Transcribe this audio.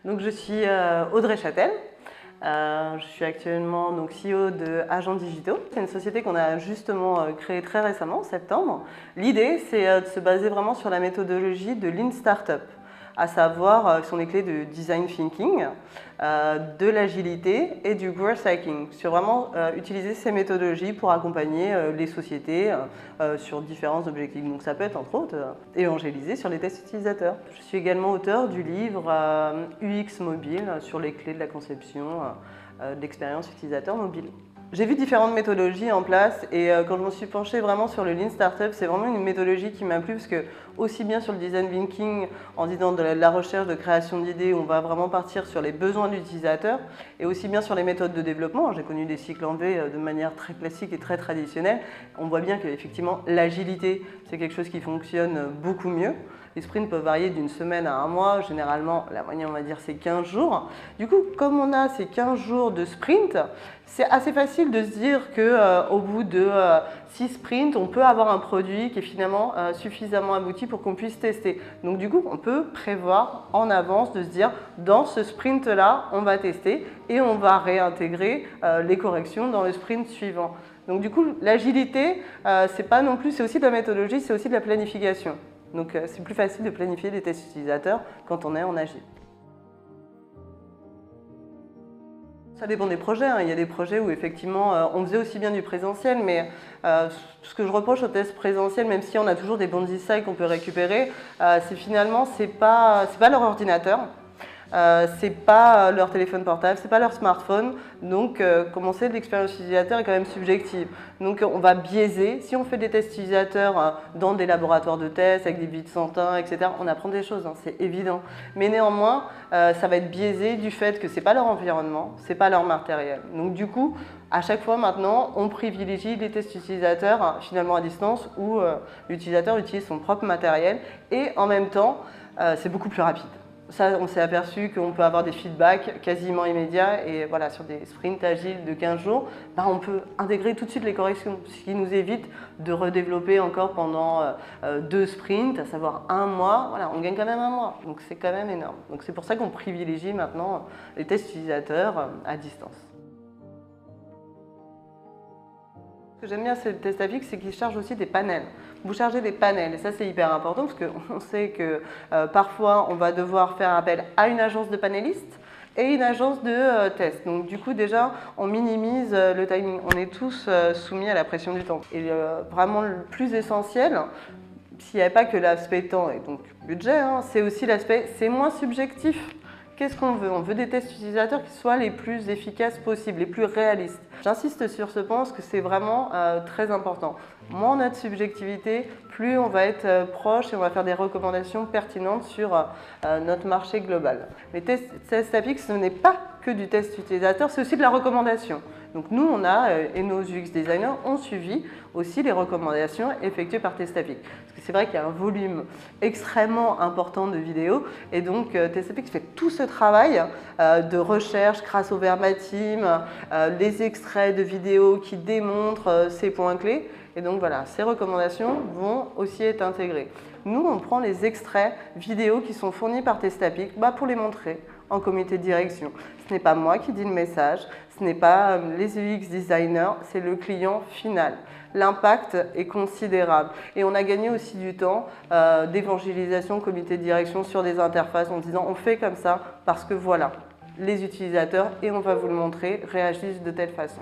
Donc, je suis Audrey Châtel. Je suis actuellement donc, CEO de Agents Digitaux. C'est une société qu'on a justement créée très récemment, en septembre. L'idée, c'est de se baser vraiment sur la méthodologie de Lean Startup, à savoir qui sont les clés de design thinking, de l'agilité et du growth hacking, sur vraiment utiliser ces méthodologies pour accompagner les sociétés sur différents objectifs. Donc ça peut être entre autres évangéliser sur les tests utilisateurs. Je suis également auteur du livre UX Mobile sur les clés de la conception de l'expérience utilisateur mobile. J'ai vu différentes méthodologies en place et quand je me suis penchée vraiment sur le Lean Startup, c'est vraiment une méthodologie qui m'a plu parce que aussi bien sur le design thinking, en disant de la recherche, de création d'idées, on va vraiment partir sur les besoins de l'utilisateur et aussi bien sur les méthodes de développement. J'ai connu des cycles en V de manière très classique et très traditionnelle. On voit bien qu'effectivement l'agilité, c'est quelque chose qui fonctionne beaucoup mieux. Les sprints peuvent varier d'une semaine à un mois. Généralement, la moyenne, on va dire, c'est 15 jours. Du coup, comme on a ces 15 jours de sprint, c'est assez facile de se dire qu'au bout de 6 sprints, on peut avoir un produit qui est finalement suffisamment abouti pour qu'on puisse tester. Donc du coup, on peut prévoir en avance de se dire, dans ce sprint-là, on va tester et on va réintégrer les corrections dans le sprint suivant. Donc du coup, l'agilité, c'est pas non plus, c'est aussi de la méthodologie, c'est aussi de la planification. Donc c'est plus facile de planifier des tests utilisateurs quand on est en agile. Ça dépend des projets. Il y a des projets où effectivement on faisait aussi bien du présentiel, mais ce que je reproche aux tests présentiels, même si on a toujours des bons designs qu'on peut récupérer, c'est finalement c'est pas leur ordinateur. C'est pas leur téléphone portable, c'est pas leur smartphone, donc comment c'est, l'expérience utilisateur est quand même subjective. Donc on va biaiser, si on fait des tests utilisateurs dans des laboratoires de tests, avec des bits centains, etc., on apprend des choses, c'est évident. Mais néanmoins, ça va être biaisé du fait que c'est pas leur environnement, c'est pas leur matériel. Donc du coup, à chaque fois maintenant, on privilégie les tests utilisateurs finalement à distance où l'utilisateur utilise son propre matériel et en même temps, c'est beaucoup plus rapide. Ça, on s'est aperçu qu'on peut avoir des feedbacks quasiment immédiats et voilà, sur des sprints agiles de 15 jours, on peut intégrer tout de suite les corrections, ce qui nous évite de redévelopper encore pendant 2 sprints, à savoir 1 mois. Voilà, on gagne quand même 1 mois, donc c'est quand même énorme. Donc c'est pour ça qu'on privilégie maintenant les tests utilisateurs à distance. Ce que j'aime bien, c'est le test AFIX, c'est qu'il charge aussi des panels. Vous chargez des panels et ça c'est hyper important parce qu'on sait que parfois on va devoir faire appel à une agence de panélistes et une agence de test. Donc du coup déjà on minimise le timing. On est tous soumis à la pression du temps. Et vraiment le plus essentiel, s'il n'y avait pas que l'aspect temps et donc budget, c'est aussi l'aspect, c'est moins subjectif. Qu'est-ce qu'on veut? On veut des tests utilisateurs qui soient les plus efficaces possibles, les plus réalistes. J'insiste sur ce point parce que c'est vraiment très important. Moins on a de subjectivité, plus on va être proche et on va faire des recommandations pertinentes sur notre marché global. Les tests AFIX, ce n'est pas que du test utilisateur, c'est aussi de la recommandation. Donc nous, on a, et nos UX designers ont suivi aussi les recommandations effectuées par TestAFIX. Parce que c'est vrai qu'il y a un volume extrêmement important de vidéos et donc TestAFIX fait tout ce travail de recherche grâce au verbatim, les extraits de vidéos qui démontrent ces points clés. Et donc voilà, ces recommandations vont aussi être intégrées. Nous, on prend les extraits vidéo qui sont fournis par TestAFIX pour les montrer en comité de direction. Ce n'est pas moi qui dis le message, ce n'est pas les UX designers, c'est le client final. L'impact est considérable et on a gagné aussi du temps d'évangélisation comité de direction sur des interfaces en disant on fait comme ça parce que voilà, les utilisateurs, et on va vous le montrer, réagissent de telle façon.